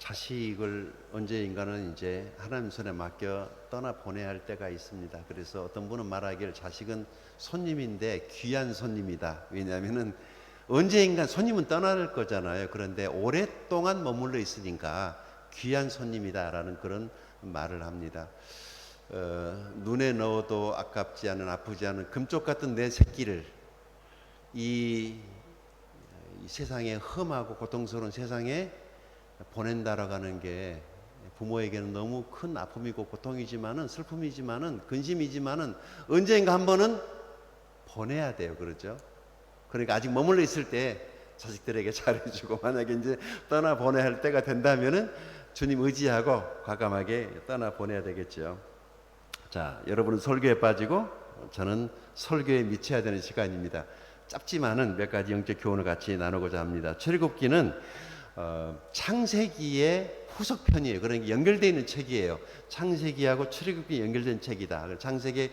자식을 언제인가는 이제 하나님 손에 맡겨 떠나 보내야 할 때가 있습니다. 그래서 어떤 분은 말하기를 자식은 손님인데 귀한 손님이다. 왜냐하면은 언제인가 손님은 떠날 거잖아요. 그런데 오랫동안 머물러 있으니까 귀한 손님이다라는 그런 말을 합니다. 눈에 넣어도 아깝지 않은, 아프지 않은 금쪽 같은 내 새끼를 이 세상에, 험하고 고통스러운 세상에 보낸다라고 하는 게 부모에게는 너무 큰 아픔이고 고통이지만은, 슬픔이지만은, 근심이지만은 언젠가 한 번은 보내야 돼요. 그렇죠? 그러니까 아직 머물러 있을 때 자식들에게 잘해주고, 만약에 이제 떠나 보내야 할 때가 된다면은 주님 의지하고 과감하게 떠나 보내야 되겠죠. 자, 여러분은 설교에 빠지고 저는 설교에 미쳐야 되는 시간입니다. 짧지만은 몇 가지 영적 교훈을 같이 나누고자 합니다. 출애굽기는 창세기의 후속편이에요. 그러니까 연결되어 있는 책이에요. 창세기하고 출애굽기 연결된 책이다. 창세기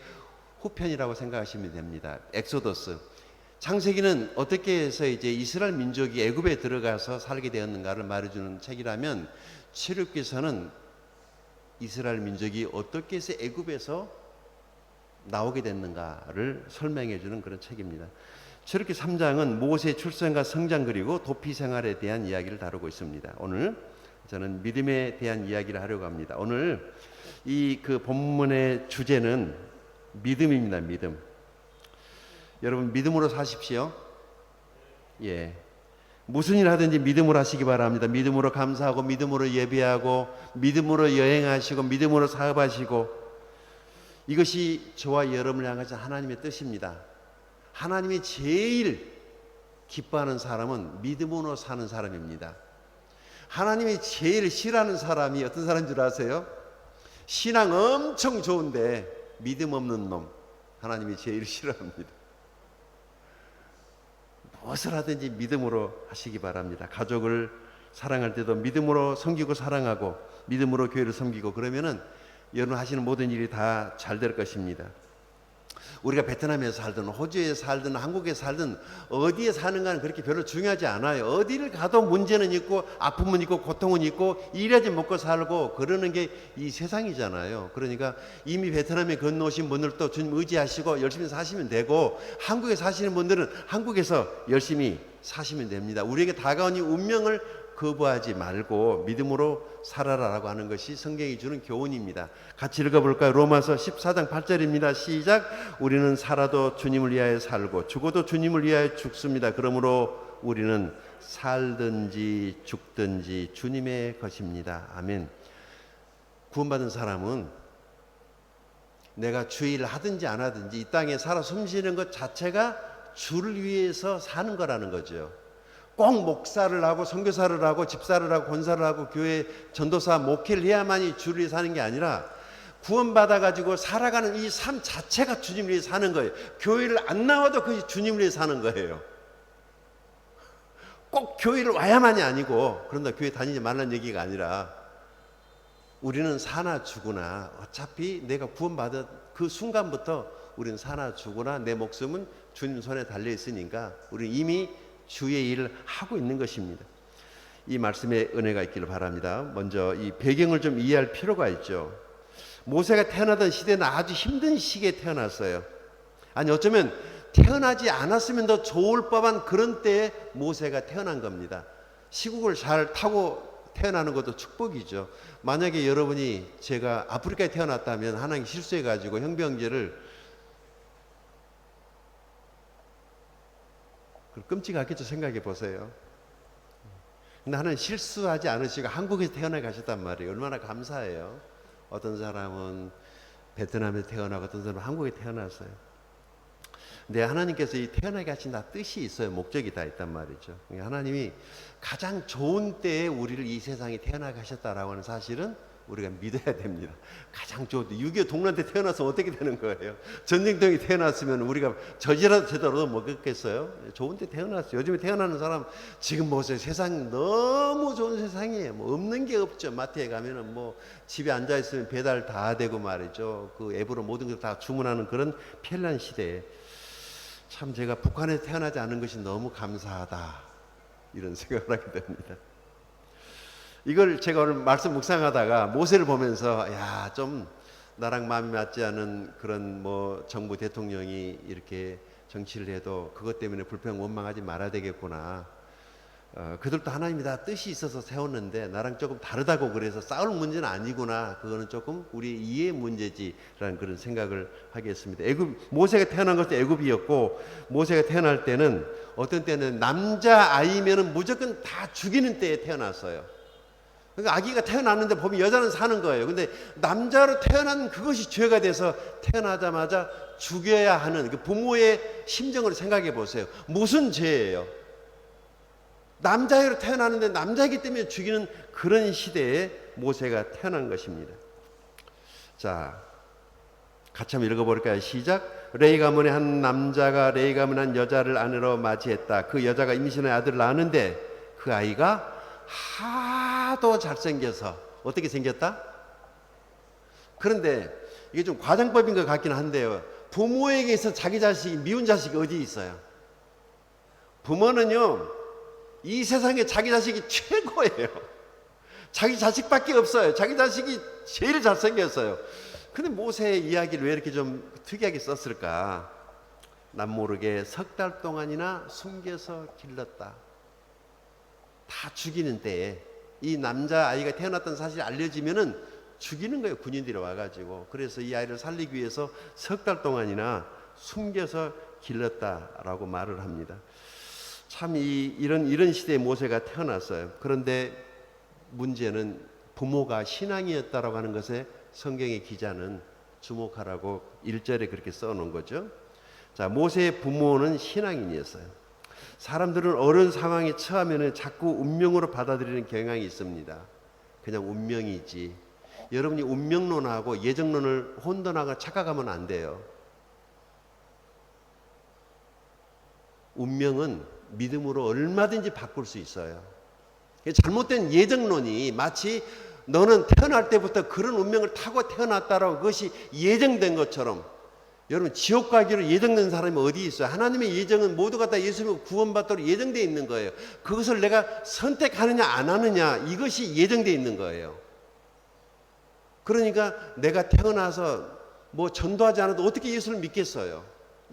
후편이라고 생각하시면 됩니다. 엑소더스. 창세기는 어떻게 해서 이제 이스라엘 민족이 애굽에 들어가서 살게 되었는가를 말해주는 책이라면, 출애굽기서는 이스라엘 민족이 어떻게 해서 애굽에서 나오게 됐는가를 설명해 주는 그런 책입니다. 출애굽기 3장은 모세의 출생과 성장 그리고 도피 생활에 대한 이야기를 다루고 있습니다. 오늘 저는 믿음에 대한 이야기를 하려고 합니다. 오늘 이 본문의 주제는 믿음입니다. 믿음. 여러분 믿음으로 사십시오. 예. 무슨 일 하든지 믿음으로 하시기 바랍니다. 믿음으로 감사하고, 믿음으로 예배하고, 믿음으로 여행하시고, 믿음으로 사업하시고, 이것이 저와 여러분을 향하신 하나님의 뜻입니다. 하나님이 제일 기뻐하는 사람은 믿음으로 사는 사람입니다. 하나님이 제일 싫어하는 사람이 어떤 사람인 줄 아세요? 신앙 엄청 좋은데 믿음 없는 놈, 하나님이 제일 싫어합니다. 무엇을 하든지 믿음으로 하시기 바랍니다. 가족을 사랑할 때도 믿음으로 섬기고 사랑하고, 믿음으로 교회를 섬기고, 그러면은 여러분 하시는 모든 일이 다 잘 될 것입니다. 우리가 베트남에 살든 호주에 살든 한국에 살든 어디에 사는가는 그렇게 별로 중요하지 않아요. 어디를 가도 문제는 있고 아픔은 있고 고통은 있고 일하지 먹고 살고 그러는 게 이 세상이잖아요. 그러니까 이미 베트남에 건너오신 분들도 주님 의지하시고 열심히 사시면 되고, 한국에 사시는 분들은 한국에서 열심히 사시면 됩니다. 우리에게 다가온 이 운명을 거부하지 말고 믿음으로 살아라라고 하는 것이 성경이 주는 교훈입니다. 같이 읽어볼까요? 로마서 14장 8절입니다. 시작. 우리는 살아도 주님을 위하여 살고 죽어도 주님을 위하여 죽습니다. 그러므로 우리는 살든지 죽든지 주님의 것입니다. 아멘. 구원받은 사람은 내가 주일을 하든지 안 하든지 이 땅에 살아 숨쉬는 것 자체가 주를 위해서 사는 거라는 거죠. 꼭 목사를 하고 선교사를 하고 집사를 하고 권사를 하고 교회 전도사 목회를 해야만이 주를 위해 사는 게 아니라, 구원받아 가지고 살아가는 이 삶 자체가 주님을 위해 사는 거예요. 교회를 안 나와도 그것이 주님을 위해 사는 거예요. 꼭 교회를 와야만이 아니고, 그런다 교회 다니지 말라는 얘기가 아니라, 우리는 사나 죽으나 어차피 내가 구원받은 그 순간부터 우리는 사나 죽으나 내 목숨은 주님 손에 달려 있으니까 우리는 이미 주의 일을 하고 있는 것입니다. 이 말씀에 은혜가 있기를 바랍니다. 먼저 이 배경을 좀 이해할 필요가 있죠. 모세가 태어나던 시대는 아주 힘든 시기에 태어났어요. 아니 어쩌면 태어나지 않았으면 더 좋을 법한 그런 때에 모세가 태어난 겁니다. 시국을 잘 타고 태어나는 것도 축복이죠. 만약에 여러분이 제가 아프리카에 태어났다면 하나님 실수해가지고 형병제를 끔찍하겠죠. 생각해 보세요. 근데 하나님 실수하지 않으시고 한국에서 태어나 가셨단 말이에요. 얼마나 감사해요. 어떤 사람은 베트남에 태어나고 어떤 사람은 한국에 태어났어요. 근데 하나님께서 이 태어나게 하신 다 뜻이 있어요. 목적이 다 있단 말이죠. 그러니까 하나님이 가장 좋은 때에 우리를 이 세상에 태어나게 하셨다라고 하는 사실은 우리가 믿어야 됩니다. 가장 좋은 때, 6.25 동란 때 태어나서 어떻게 되는 거예요? 전쟁통에 태어났으면 우리가 저지라도 제대로 먹겠어요? 좋은 때 태어났어요. 요즘에 태어나는 사람 지금 보세요. 세상 너무 좋은 세상이에요. 뭐 없는 게 없죠. 마트에 가면은 뭐 집에 앉아 있으면 배달 다 되고 말이죠. 그 앱으로 모든 걸 다 주문하는 그런 편리한 시대에 참 제가 북한에 태어나지 않은 것이 너무 감사하다, 이런 생각을 하게 됩니다. 이걸 제가 오늘 말씀 묵상하다가 모세를 보면서 야, 좀 나랑 마음이 맞지 않은 그런 뭐 정부 대통령이 이렇게 정치를 해도 그것 때문에 불평 원망하지 말아야 되겠구나. 그들도 하나님이 다 뜻이 있어서 세웠는데 나랑 조금 다르다고 그래서 싸울 문제는 아니구나. 그거는 조금 우리 이해 문제지라는 그런 생각을 하게 했습니다. 모세가 태어난 것도 애굽이었고, 모세가 태어날 때는 어떤 때는 남자 아이면은 무조건 다 죽이는 때에 태어났어요. 그러니까 아기가 태어났는데 보면 여자는 사는 거예요. 근데 남자로 태어난 그것이 죄가 돼서 태어나자마자 죽여야 하는 그 부모의 심정을 생각해 보세요. 무슨 죄예요? 남자로 태어나는데 남자이기 때문에 죽이는 그런 시대에 모세가 태어난 것입니다. 자, 같이 한번 읽어볼까요? 시작. 레위 가문의 한 남자가 레위 가문의 한 여자를 아내로 맞이했다. 그 여자가 임신의 아들을 낳았는데 그 아이가 하도 잘생겨서 어떻게 생겼다? 그런데 이게 좀 과장법인 것 같긴 한데요. 부모에게서 자기 자식이 미운 자식이 어디 있어요? 부모는요, 이 세상에 자기 자식이 최고예요. 자기 자식밖에 없어요. 자기 자식이 제일 잘생겼어요. 근데 모세의 이야기를 왜 이렇게 좀 특이하게 썼을까? 남모르게 석 달 동안이나 숨겨서 길렀다. 다 죽이는 때에 이 남자아이가 태어났던 사실이 알려지면은 죽이는 거예요. 군인들이 와가지고. 그래서 이 아이를 살리기 위해서 석 달 동안이나 숨겨서 길렀다라고 말을 합니다. 참 이런 시대에 모세가 태어났어요. 그런데 문제는 부모가 신앙이었다라고 하는 것에 성경의 기자는 주목하라고 1절에 그렇게 써놓은 거죠. 자, 모세의 부모는 신앙인이었어요. 사람들은 어려운 상황에 처하면 자꾸 운명으로 받아들이는 경향이 있습니다. 그냥 운명이지. 여러분이 운명론하고 예정론을 혼돈하고 착각하면 안 돼요. 운명은 믿음으로 얼마든지 바꿀 수 있어요. 잘못된 예정론이 마치 너는 태어날 때부터 그런 운명을 타고 태어났다라고 그것이 예정된 것처럼, 여러분 지옥 가기로 예정된 사람이 어디 있어요? 하나님의 예정은 모두가 다 예수 믿고 구원받도록 예정되어 있는 거예요. 그것을 내가 선택하느냐 안 하느냐, 이것이 예정되어 있는 거예요. 그러니까 내가 태어나서 뭐 전도하지 않아도 어떻게 예수를 믿겠어요?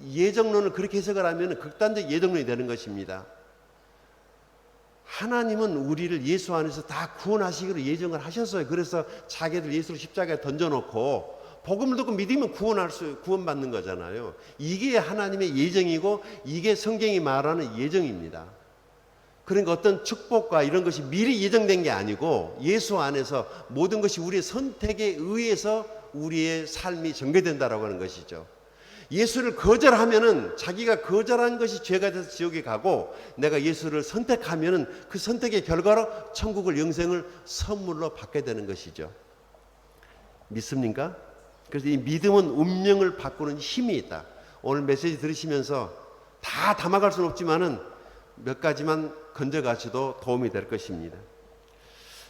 예정론을 그렇게 해석을 하면 극단적 예정론이 되는 것입니다. 하나님은 우리를 예수 안에서 다 구원하시기로 예정을 하셨어요. 그래서 자기들 예수를 십자가에 던져놓고 복음을 듣고 믿으면 구원받는 거잖아요. 이게 하나님의 예정이고 이게 성경이 말하는 예정입니다. 그러니까 어떤 축복과 이런 것이 미리 예정된 게 아니고 예수 안에서 모든 것이 우리의 선택에 의해서 우리의 삶이 전개된다라고 하는 것이죠. 예수를 거절하면은 자기가 거절한 것이 죄가 돼서 지옥에 가고, 내가 예수를 선택하면은 그 선택의 결과로 천국을, 영생을 선물로 받게 되는 것이죠. 믿습니까? 그래서 이 믿음은 운명을 바꾸는 힘이 있다. 오늘 메시지 들으시면서 다 담아갈 수는 없지만은 몇 가지만 건져가셔도 도움이 될 것입니다.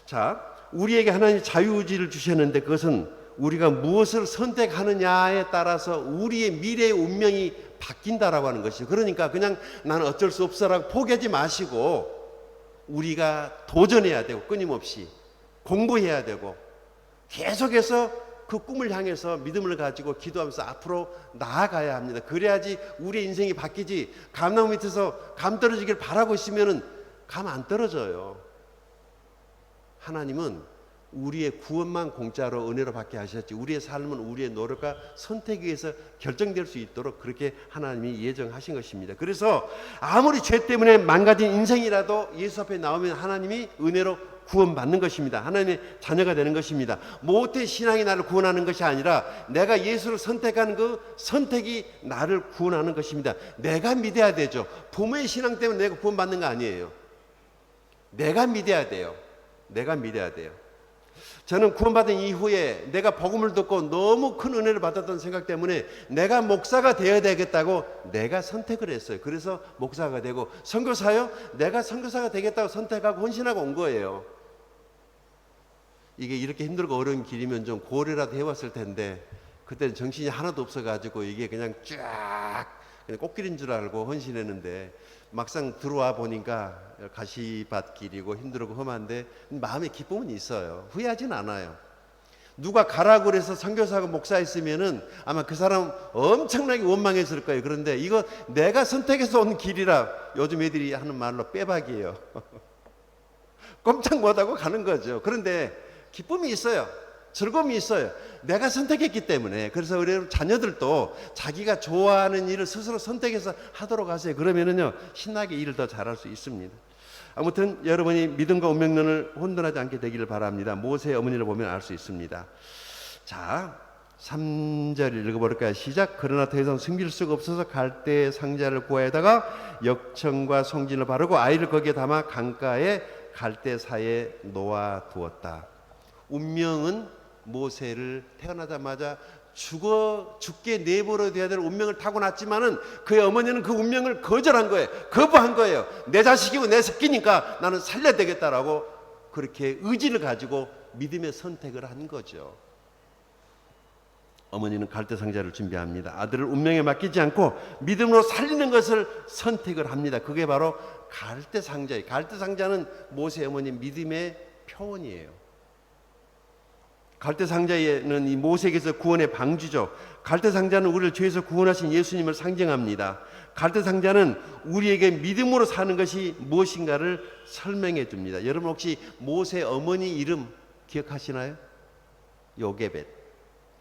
자, 우리에게 하나님이 자유의지를 주셨는데 그것은 우리가 무엇을 선택하느냐에 따라서 우리의 미래의 운명이 바뀐다라고 하는 것이죠. 그러니까 그냥 나는 어쩔 수 없어라고 포기하지 마시고 우리가 도전해야 되고, 끊임없이 공부해야 되고, 계속해서 그 꿈을 향해서 믿음을 가지고 기도하면서 앞으로 나아가야 합니다. 그래야지 우리의 인생이 바뀌지. 감나무 밑에서 감 떨어지길 바라고 있으면은 감 안 떨어져요. 하나님은 우리의 구원만 공짜로 은혜로 받게 하셨지, 우리의 삶은 우리의 노력과 선택에 의해서 결정될 수 있도록 그렇게 하나님이 예정하신 것입니다. 그래서 아무리 죄 때문에 망가진 인생이라도 예수 앞에 나오면 하나님이 은혜로 구원받는 것입니다. 하나님의 자녀가 되는 것입니다. 모태 신앙이 나를 구원하는 것이 아니라 내가 예수를 선택하는 그 선택이 나를 구원하는 것입니다. 내가 믿어야 되죠. 부모의 신앙 때문에 내가 구원받는 거 아니에요. 내가 믿어야 돼요. 내가 믿어야 돼요. 저는 구원받은 이후에 내가 복음을 듣고 너무 큰 은혜를 받았던 생각 때문에 내가 목사가 되어야 되겠다고 내가 선택을 했어요. 그래서 목사가 되고, 선교사요? 내가 선교사가 되겠다고 선택하고 헌신하고 온 거예요. 이게 이렇게 힘들고 어려운 길이면 좀 고려라도 해왔을 텐데 그때는 정신이 하나도 없어가지고 이게 그냥 쫙 그냥 꽃길인 줄 알고 헌신했는데 막상 들어와 보니까 가시밭길이고 힘들고 험한데 마음에 기쁨은 있어요. 후회하진 않아요. 누가 가라고 그래서 선교사하고 목사했으면은 아마 그 사람 엄청나게 원망했을 거예요. 그런데 이거 내가 선택해서 온 길이라 요즘 애들이 하는 말로 빼박이에요. 꼼짝 못하고 가는 거죠. 그런데 기쁨이 있어요. 즐거움이 있어요. 내가 선택했기 때문에. 그래서 우리 자녀들도 자기가 좋아하는 일을 스스로 선택해서 하도록 하세요. 그러면은요 신나게 일을 더 잘할 수 있습니다. 아무튼 여러분이 믿음과 운명론을 혼돈하지 않게 되기를 바랍니다. 모세의 어머니를 보면 알 수 있습니다. 자, 3절 읽어볼까요? 시작. 그러나 더 이상 숨길 수가 없어서 갈대 상자를 구하여다가 역청과 송진을 바르고 아이를 거기에 담아 강가에 갈대 사이에 놓아 두었다. 운명은 모세를 태어나자마자 죽게 내버려 둬야 될 운명을 타고났지만은 그의 어머니는 그 운명을 거절한 거예요. 거부한 거예요. 내 자식이고 내 새끼니까 나는 살려야 되겠다라고 그렇게 의지를 가지고 믿음의 선택을 한 거죠. 어머니는 갈대 상자를 준비합니다. 아들을 운명에 맡기지 않고 믿음으로 살리는 것을 선택을 합니다. 그게 바로 갈대 상자예요. 갈대 상자는 모세 어머니 믿음의 표현이에요. 갈대 상자에는 이 모세에게서 구원의 방주죠. 갈대 상자는 우리를 죄에서 구원하신 예수님을 상징합니다. 갈대 상자는 우리에게 믿음으로 사는 것이 무엇인가를 설명해 줍니다. 여러분 혹시 모세 어머니 이름 기억하시나요? 요게벳.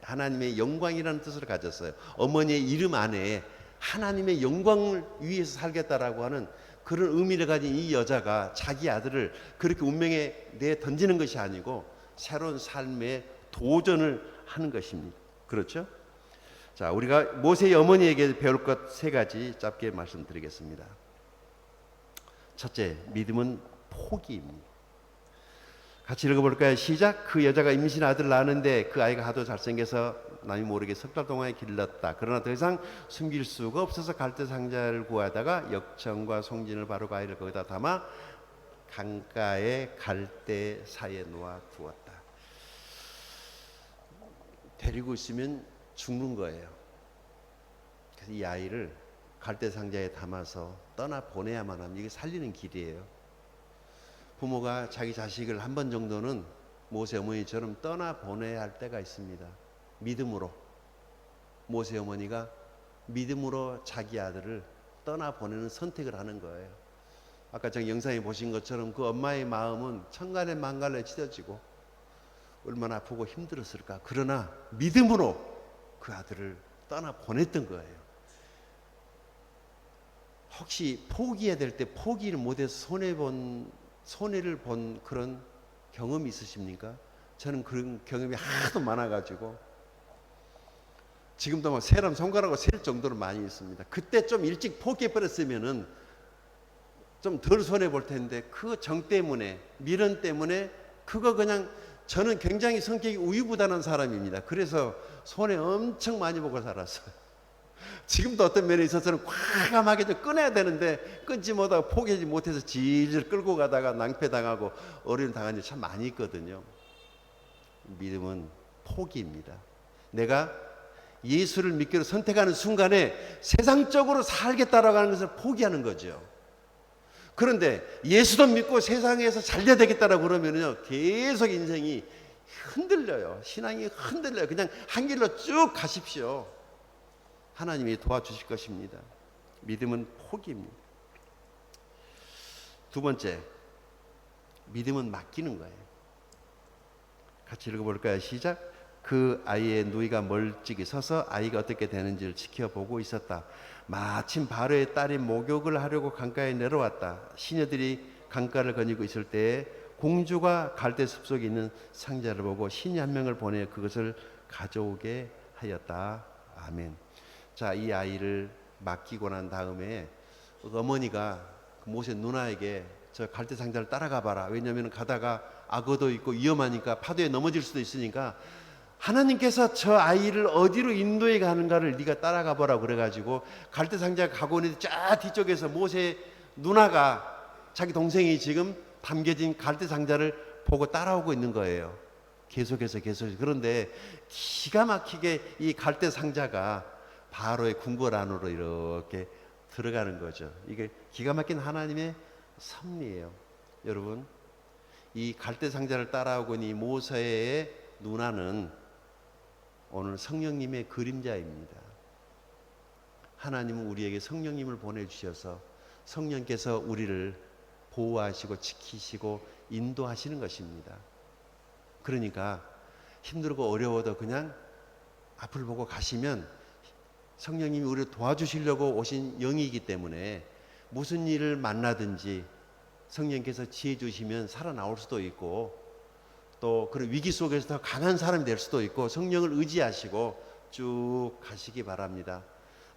하나님의 영광이라는 뜻을 가졌어요. 어머니의 이름 안에 하나님의 영광을 위해서 살겠다라고 하는 그런 의미를 가진 이 여자가 자기 아들을 그렇게 운명에 내 던지는 것이 아니고 새로운 삶의 도전을 하는 것입니다. 그렇죠? 자, 우리가 모세의 어머니에게 배울 것 3가지 짧게 말씀드리겠습니다. 첫째, 믿음은 포기입니다. 같이 읽어볼까요? 시작. 그 여자가 임신 아들을 낳았는데 그 아이가 하도 잘생겨서 남이 모르게 석 달 동안에 길렀다. 그러나 더 이상 숨길 수가 없어서 갈대 상자를 구하다가 역청과 송진을 바르고 아이를 거기다 담아 강가에 갈대 사이에 놓아 두었다. 데리고 있으면 죽는 거예요. 그래서 이 아이를 갈대 상자에 담아서 떠나 보내야만 합니다. 이게 살리는 길이에요. 부모가 자기 자식을 한 번 정도는 모세 어머니처럼 떠나 보내야 할 때가 있습니다. 믿음으로. 모세 어머니가 믿음으로 자기 아들을 떠나 보내는 선택을 하는 거예요. 아까 저 영상에 보신 것처럼 그 엄마의 마음은 천간에 만간에 찢어지고 얼마나 아프고 힘들었을까. 그러나 믿음으로 그 아들을 떠나 보냈던 거예요. 혹시 포기해야 될 때 포기를 못해서 손해를 본 그런 경험이 있으십니까? 저는 그런 경험이 하도 많아가지고 지금도 막 세람 손가락으로 셀 정도로 많이 있습니다. 그때 좀 일찍 포기해버렸으면은 좀 덜 손해 볼 텐데 그 정 때문에 미련 때문에 그거 그냥 저는 굉장히 성격이 우유부단한 사람입니다. 그래서 손해 엄청 많이 보고 살았어요. 지금도 어떤 면에 있어서는 과감하게 좀 끊어야 되는데 끊지 못하고 포기하지 못해서 질질 끌고 가다가 낭패당하고 어려움 당한 일이 참 많이 있거든요. 믿음은 포기입니다. 내가 예수를 믿기로 선택하는 순간에 세상적으로 살겠다라고 하는 것을 포기하는 거죠. 그런데 예수도 믿고 세상에서 잘 돼야 되겠다라고 그러면요 계속 인생이 흔들려요. 신앙이 흔들려요. 그냥 한 길로 쭉 가십시오. 하나님이 도와주실 것입니다. 믿음은 포기입니다. 두 번째, 믿음은 맡기는 거예요. 같이 읽어볼까요? 시작. 그 아이의 누이가 멀찍이 서서 아이가 어떻게 되는지를 지켜보고 있었다. 마침 바로의 딸이 목욕을 하려고 강가에 내려왔다. 시녀들이 강가를 거니고 있을 때에 공주가 갈대 숲속에 있는 상자를 보고 신이 한 명을 보내 그것을 가져오게 하였다. 아멘. 자, 이 아이를 맡기고 난 다음에 어머니가 모세 누나에게 저 갈대 상자를 따라가 봐라. 왜냐하면 가다가 악어도 있고 위험하니까 파도에 넘어질 수도 있으니까 하나님께서 저 아이를 어디로 인도해 가는가를 네가 따라가 보라 그래가지고 갈대 상자가 가고 있는데 쫙 뒤쪽에서 모세 누나가 자기 동생이 지금 담겨진 갈대 상자를 보고 따라오고 있는 거예요. 계속해서. 그런데 기가 막히게 이 갈대 상자가 바로의 궁궐 안으로 이렇게 들어가는 거죠. 이게 기가 막힌 하나님의 섭리예요. 여러분, 이 갈대 상자를 따라오고 이 모세의 누나는 오늘 성령님의 그림자입니다. 하나님은 우리에게 성령님을 보내주셔서 성령께서 우리를 보호하시고 지키시고 인도하시는 것입니다. 그러니까 힘들고 어려워도 그냥 앞을 보고 가시면 성령님이 우리를 도와주시려고 오신 영이기 때문에 무슨 일을 만나든지 성령께서 지혜 주시면 살아나올 수도 있고, 또 그런 위기 속에서 더 강한 사람이 될 수도 있고, 성령을 의지하시고 쭉 가시기 바랍니다.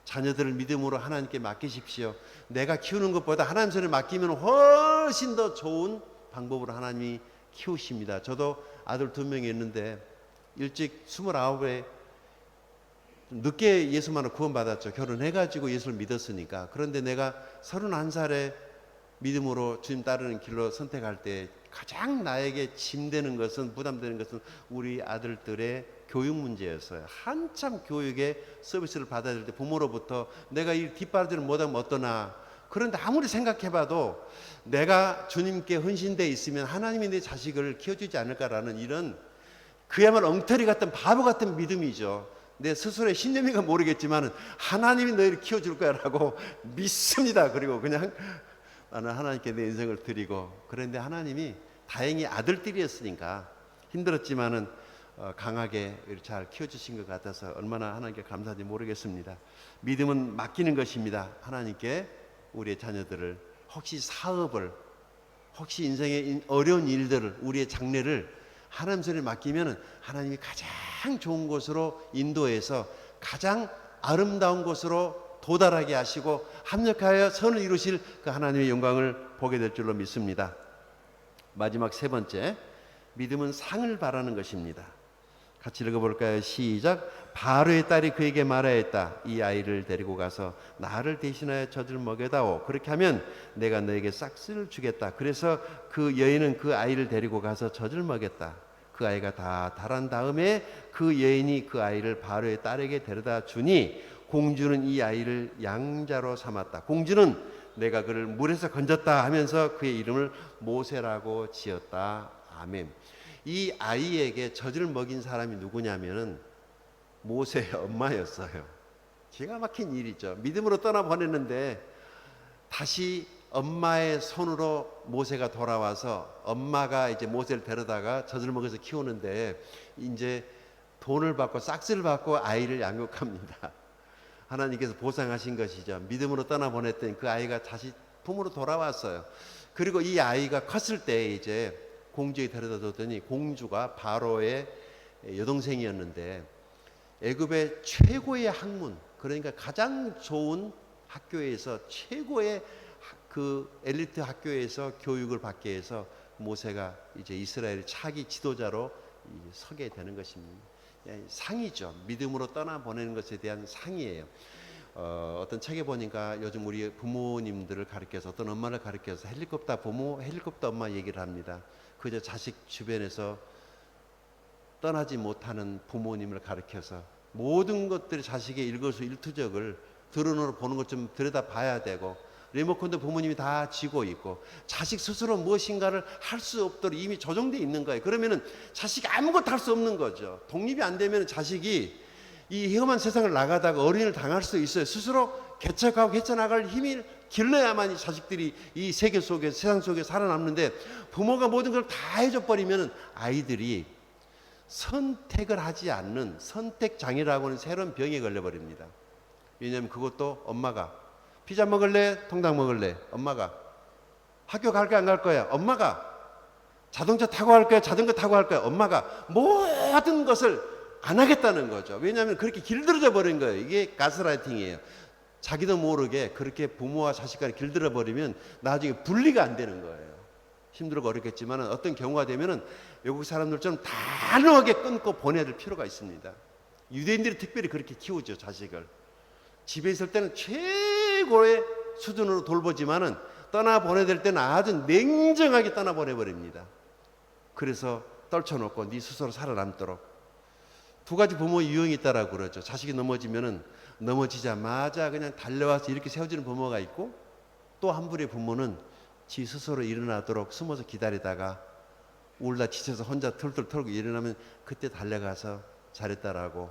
자녀들을 믿음으로 하나님께 맡기십시오. 내가 키우는 것보다 하나님 손에 맡기면 훨씬 더 좋은 방법으로 하나님이 키우십니다. 저도 아들 2명이 있는데 일찍 29에 늦게 예수만을 구원받았죠. 결혼해가지고 예수를 믿었으니까. 그런데 내가 31살에 믿음으로 주님 따르는 길로 선택할 때 가장 나에게 짐되는 것은, 부담되는 것은 우리 아들들의 교육 문제였어요. 한참 교육에 서비스를 받아야 될 때 부모로부터 내가 이 뒷바라지를 못하면 어떠나. 그런데 아무리 생각해봐도 내가 주님께 헌신되어 있으면 하나님이 내 자식을 키워주지 않을까라는 이런 그야말로 엉터리 같은 바보 같은 믿음이죠. 내 스스로의 신념인가 모르겠지만 하나님이 너희를 키워줄 거라고 믿습니다. 그리고 그냥 나는 하나님께 내 인생을 드리고, 그런데 하나님이 다행히 아들들이었으니까 힘들었지만은 강하게 잘 키워주신 것 같아서 얼마나 하나님께 감사한지 모르겠습니다. 믿음은 맡기는 것입니다. 하나님께 우리의 자녀들을, 혹시 사업을, 혹시 인생의 어려운 일들을, 우리의 장래를 하나님 손에 맡기면 하나님이 가장 좋은 곳으로 인도해서 가장 아름다운 곳으로 도달하게 하시고 합력하여 선을 이루실 그 하나님의 영광을 보게 될 줄로 믿습니다. 마지막 3번째, 믿음은 상을 바라는 것입니다. 같이 읽어볼까요? 시작. 바로의 딸이 그에게 말하였다. 이 아이를 데리고 가서 나를 대신하여 젖을 먹여다오. 그렇게 하면 내가 너에게 싹스를 주겠다. 그래서 그 여인은 그 아이를 데리고 가서 젖을 먹였다. 그 아이가 다 자란 다음에 그 여인이 그 아이를 바로의 딸에게 데려다 주니 공주는 이 아이를 양자로 삼았다. 공주는 내가 그를 물에서 건졌다 하면서 그의 이름을 모세라고 지었다. 아멘. 이 아이에게 젖을 먹인 사람이 누구냐면은 모세의 엄마였어요. 기가 막힌 일이죠. 믿음으로 떠나보냈는데 다시 엄마의 손으로 모세가 돌아와서 엄마가 이제 모세를 데려다가 젖을 먹여서 키우는데 이제 돈을 받고 싹스를 받고 아이를 양육합니다. 하나님께서 보상하신 것이죠. 믿음으로 떠나보냈더니 그 아이가 다시 품으로 돌아왔어요. 그리고 이 아이가 컸을 때 이제 공주에게 데려다 줬더니 공주가 바로의 여동생이었는데 애굽의 최고의 학문, 그러니까 가장 좋은 학교에서 최고의 그 엘리트 학교에서 교육을 받게 해서 모세가 이제 이스라엘 차기 지도자로 서게 되는 것입니다. 상이죠. 믿음으로 떠나보내는 것에 대한 상이에요. 어떤 책에 보니까 요즘 우리 부모님들을 가르쳐서, 어떤 엄마를 가르쳐서 헬리콥터 부모, 헬리콥터 엄마 얘기를 합니다. 그저 자식 주변에서 떠나지 못하는 부모님을 가르쳐서 모든 것들이 자식의 일거수일투족을 드론으로 보는 것 좀 들여다봐야 되고, 리모컨도 부모님이 다 쥐고 있고 자식 스스로 무엇인가를 할 수 없도록 이미 조정되어 있는 거예요. 그러면은 자식이 아무것도 할 수 없는 거죠. 독립이 안 되면 자식이 이 험한 세상을 나가다가 어린이를 당할 수 있어요. 스스로 개척하고 개쳐나갈 힘을 길러야만 이 자식들이 이 세계 속에, 세상 속에 살아남는데, 부모가 모든 걸 다 해줘 버리면 아이들이 선택을 하지 않는 선택장애라고 하는 새로운 병에 걸려버립니다. 왜냐하면 그것도 엄마가 피자 먹을래? 통닭 먹을래? 엄마가 학교 갈 거야? 안 갈 거야? 엄마가 자동차 타고 갈 거야? 자전거 타고 갈 거야? 엄마가 모든 것을 안 하겠다는 거죠. 왜냐하면 그렇게 길들여져 버린 거예요. 이게 가스라이팅이에요. 자기도 모르게 그렇게 부모와 자식 간에 길들여 버리면 나중에 분리가 안 되는 거예요. 힘들고 어렵겠지만 어떤 경우가 되면은 외국 사람들처럼 단호하게 끊고 보내야 될 필요가 있습니다. 유대인들이 특별히 그렇게 키우죠, 자식을. 집에 있을 때는 최고의 수준으로 돌보지만은 떠나보내야 될 때는 아주 냉정하게 떠나보내버립니다. 그래서 떨쳐놓고 네 스스로 살아남도록. 두 가지 부모 유형이 있다라고 그러죠. 자식이 넘어지면은 넘어지자마자 그냥 달려와서 이렇게 세워주는 부모가 있고, 또 한 부류의 부모는 지 스스로 일어나도록 숨어서 기다리다가 울다 지쳐서 혼자 털털 털고 일어나면 그때 달려가서 잘했다라고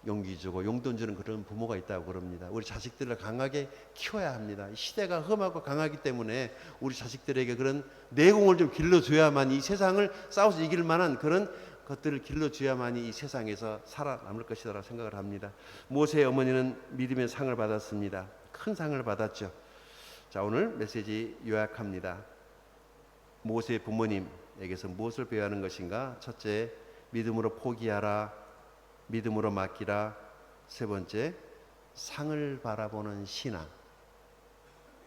용기 주고 용돈 주는 그런 부모가 있다고 그럽니다. 우리 자식들을 강하게 키워야 합니다. 시대가 험하고 강하기 때문에 우리 자식들에게 그런 내공을 좀 길러줘야만 이 세상을 싸워서 이길 만한 그런 것들을 길러줘야만이 이 세상에서 살아남을 것이라고 생각을 합니다. 모세의 어머니는 믿음의 상을 받았습니다. 큰 상을 받았죠. 자, 오늘 메시지 요약합니다. 모세의 부모님에게서 무엇을 배워야 하는 것인가? 첫째, 믿음으로 포기하라, 믿음으로 맡기라. 세 번째, 상을 바라보는 신앙.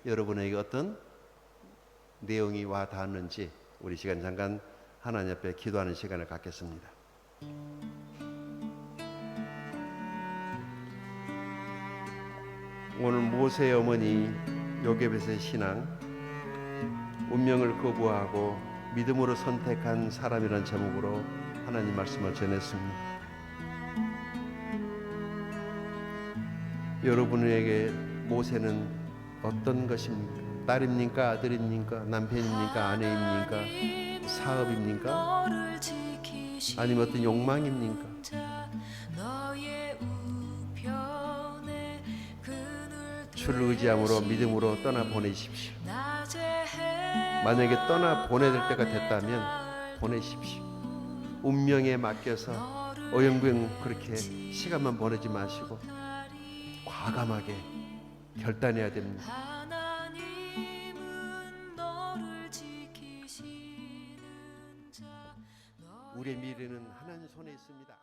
여러분에게 어떤 내용이 와 닿았는지 우리 시간 잠깐 하나님 앞에 기도하는 시간을 갖겠습니다. 오늘 모세의 어머니 요게벳의 신앙, 운명을 거부하고 믿음으로 선택한 사람이라는 제목으로 하나님 말씀을 전했습니다. 여러분에게 모세는 어떤 것입니까? 딸입니까? 아들입니까? 남편입니까? 아내입니까? 사업입니까? 아니면 어떤 욕망입니까? 주를 의지함으로 믿음으로 떠나 보내십시오. 만약에 떠나 보내야 될 때가 됐다면 보내십시오. 운명에 맡겨서 어영부영 그렇게 시간만 보내지 마시고 과감하게 결단해야 됩니다. 우리의 미래는 하나님 손에 있습니다.